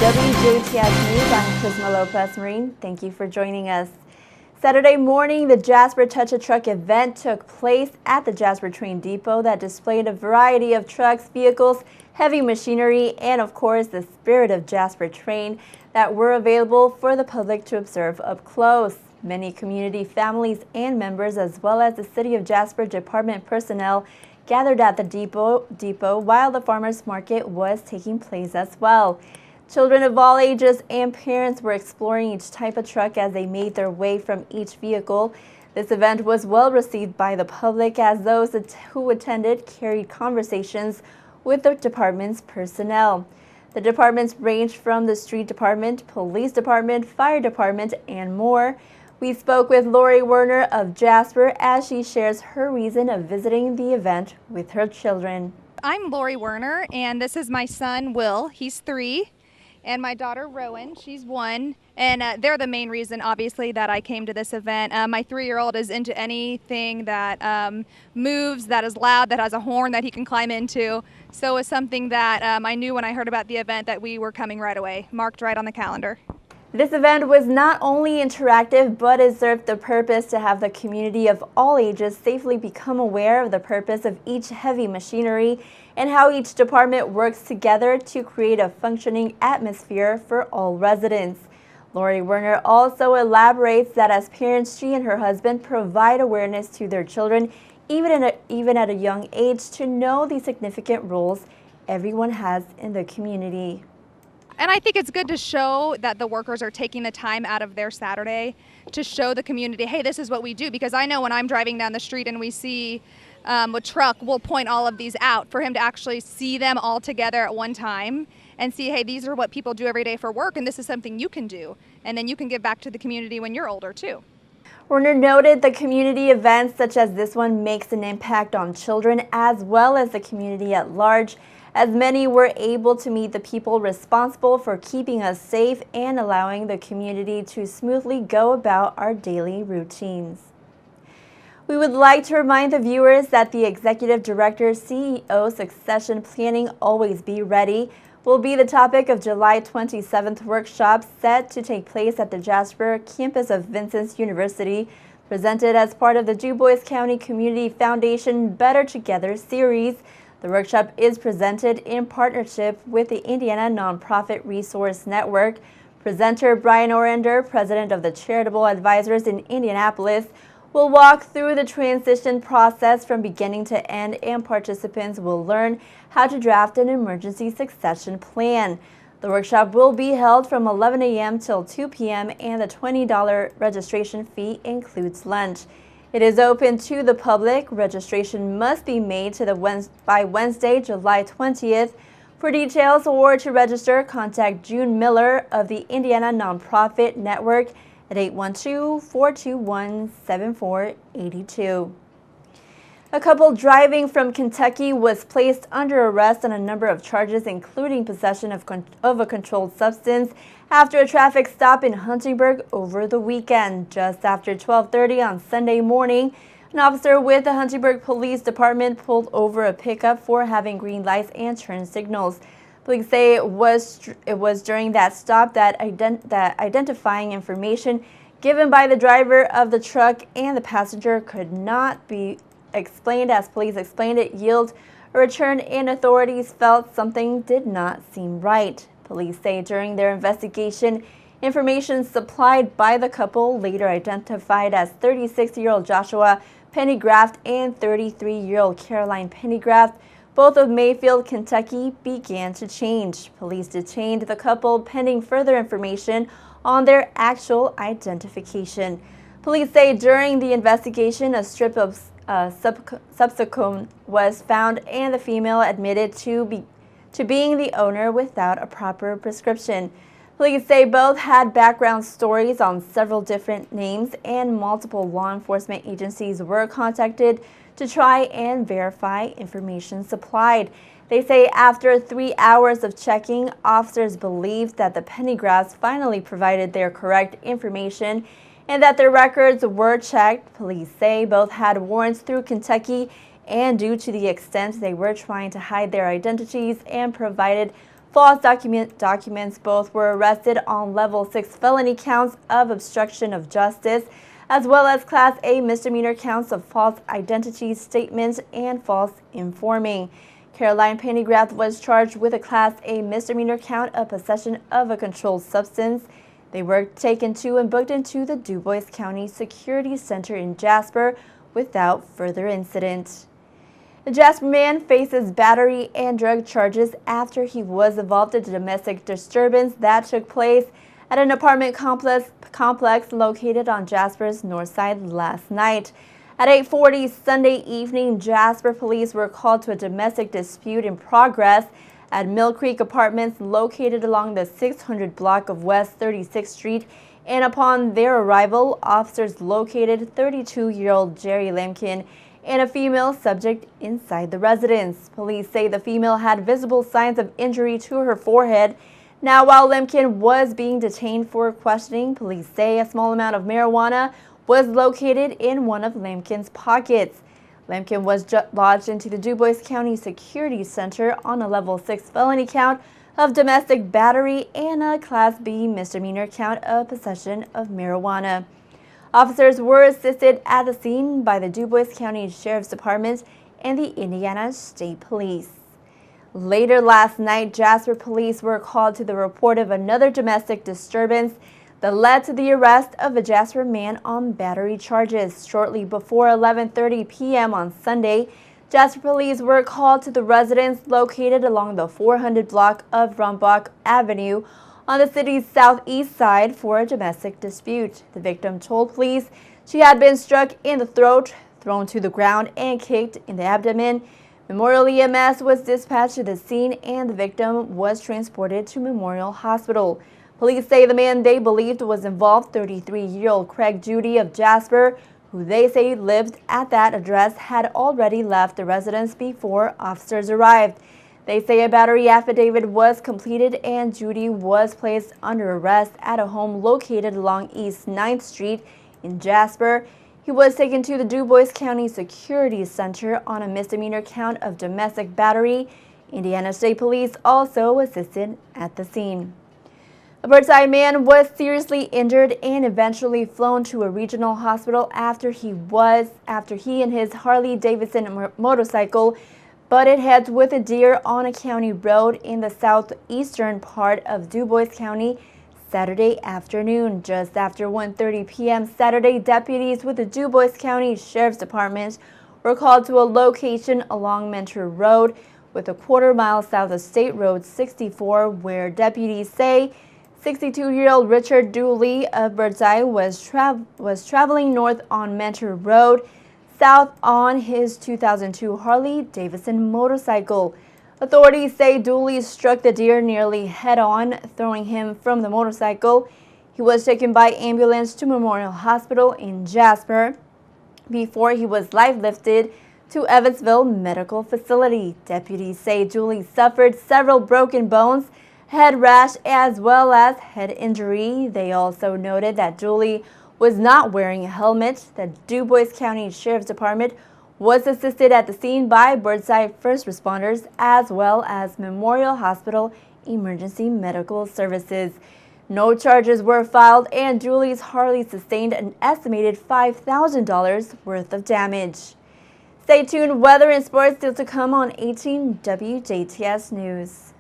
WJTS News, I'm Prisma Lopez-Marin. Thank you for joining us. Saturday morning, the Jasper Touch a Truck event took place at the Jasper Train Depot that displayed a variety of trucks, vehicles, heavy machinery, and of course the spirit of Jasper Train that were available for the public to observe up close. Many community families and members, as well as the City of Jasper Department personnel, gathered at the depot while the farmers market was taking place as well. Children of all ages and parents were exploring each type of truck as they made their way from each vehicle. This event was well received by the public as those who attended carried conversations with the department's personnel. The departments ranged from the street department, police department, fire department, and more. We spoke with Lori Werner of Jasper as she shares her reason of visiting the event with her children. I'm Lori Werner, and this is my son, Will. He's 3. And my daughter, Rowan, she's 1. And they're the main reason, obviously, that I came to this event. My 3-year-old is into anything that moves, that is loud, that has a horn that he can climb into. So it's something that I knew when I heard about the event that we were coming right away, marked right on the calendar. This event was not only interactive, but it served the purpose to have the community of all ages safely become aware of the purpose of each heavy machinery and how each department works together to create a functioning atmosphere for all residents. Lori Werner also elaborates that as parents, she and her husband provide awareness to their children, even at a young age, to know the significant roles everyone has in the community. And I think it's good to show that the workers are taking the time out of their Saturday to show the community, hey, this is what we do. Because I know when I'm driving down the street and we see a truck, we'll point all of these out for him to actually see them all together at one time and see, hey, these are what people do every day for work, and this is something you can do. And then you can give back to the community when you're older, too. Werner noted the community events such as this one makes an impact on children as well as the community at large, as many were able to meet the people responsible for keeping us safe and allowing the community to smoothly go about our daily routines. We would like to remind the viewers that the Executive Director CEO Succession Planning Always Be Ready will be the topic of July 27th workshop set to take place at the Jasper campus of Vincennes University, presented as part of the DuBois County Community Foundation Better Together series. The workshop is presented in partnership with the Indiana Nonprofit Resource Network. Presenter Brian Orender, president of the Charitable Advisors in Indianapolis, will walk through the transition process from beginning to end, and participants will learn how to draft an emergency succession plan. The workshop will be held from 11 a.m. till 2 p.m. and the $20 registration fee includes lunch. It is open to the public. Registration must be made by Wednesday, July 20th. For details or to register, contact June Miller of the Indiana Nonprofit Network at 812-421-7482. A couple driving from Kentucky was placed under arrest on a number of charges, including possession of a controlled substance, after a traffic stop in Huntingburg over the weekend. Just after 12:30 on Sunday morning, an officer with the Huntingburg Police Department pulled over a pickup for having green lights and turn signals. Police say it was during that stop that identifying information given by the driver of the truck and the passenger could not be explained. As police explained, it yielded a return and authorities felt something did not seem right. Police say during their investigation, information supplied by the couple, later identified as 36-year-old Joshua Pennygraft and 33-year-old Caroline Pennygraft, both of Mayfield, Kentucky, began to change. Police detained the couple pending further information on their actual identification. Police say during the investigation, a strip of subsacone was found and the female admitted to being the owner without a proper prescription. Police say both had background stories on several different names, and multiple law enforcement agencies were contacted to try and verify information supplied. They say after 3 hours of checking, officers believed that the Pennygrafts finally provided their correct information and that their records were checked. Police say both had warrants through Kentucky, and due to the extent they were trying to hide their identities and provided false documents. Both were arrested on level 6 felony counts of obstruction of justice, as well as Class A misdemeanor counts of false identity statements and false informing. Caroline Pennygrath was charged with a Class A misdemeanor count of possession of a controlled substance. They were taken to and booked into the Dubois County Security Center in Jasper without further incident. The Jasper man faces battery and drug charges after he was involved in a domestic disturbance that took place at an apartment complex located on Jasper's north side last night. At 8:40 Sunday evening, Jasper police were called to a domestic dispute in progress at Mill Creek Apartments located along the 600 block of West 36th Street, and upon their arrival, officers located 32-year-old Jerry Lemkin and a female subject inside the residence. Police say the female had visible signs of injury to her forehead. Now, while Lemkin was being detained for questioning, police say a small amount of marijuana was located in one of Lemkin's pockets. Lemkin was lodged into the Dubois County Security Center on a level 6 felony count of domestic battery and a Class B misdemeanor count of possession of marijuana. Officers were assisted at the scene by the Dubois County Sheriff's Department and the Indiana State Police. Later last night, Jasper police were called to the report of another domestic disturbance that led to the arrest of a Jasper man on battery charges. Shortly before 11:30 p.m. on Sunday, Jasper police were called to the residence located along the 400 block of Rumbach Avenue on the city's southeast side for a domestic dispute. The victim told police she had been struck in the throat, thrown to the ground, and kicked in the abdomen. Memorial EMS was dispatched to the scene and the victim was transported to Memorial Hospital. Police say the man they believed was involved, 33-year-old Craig Judy of Jasper, who they say lived at that address, had already left the residence before officers arrived. They say a battery affidavit was completed and Judy was placed under arrest at a home located along East 9th Street in Jasper. He was taken to the Dubois County Security Center on a misdemeanor count of domestic battery. Indiana State Police also assisted at the scene. A Birdseye man was seriously injured and eventually flown to a regional hospital after he and his Harley-Davidson motorcycle butted heads with a deer on a county road in the southeastern part of Dubois County Saturday afternoon. Just after 1:30 p.m. Saturday, deputies with the Dubois County Sheriff's Department were called to a location along Mentor Road with a quarter-mile south of State Road 64, where deputies say 62-year-old Richard Dooley of Birdseye was traveling north on Mentor Road, south on his 2002 Harley-Davidson motorcycle. Authorities say Dooley struck the deer nearly head-on, throwing him from the motorcycle. He was taken by ambulance to Memorial Hospital in Jasper before he was life-lifted to Evansville Medical Facility. Deputies say Dooley suffered several broken bones, head rash, as well as head injury. They also noted that Dooley was not wearing a helmet. The Dubois County Sheriff's Department was assisted at the scene by Birdseye first responders as well as Memorial Hospital Emergency Medical Services. No charges were filed and Dooley's Harley sustained an estimated $5,000 worth of damage. Stay tuned. Weather and sports still to come on 18 WJTS News.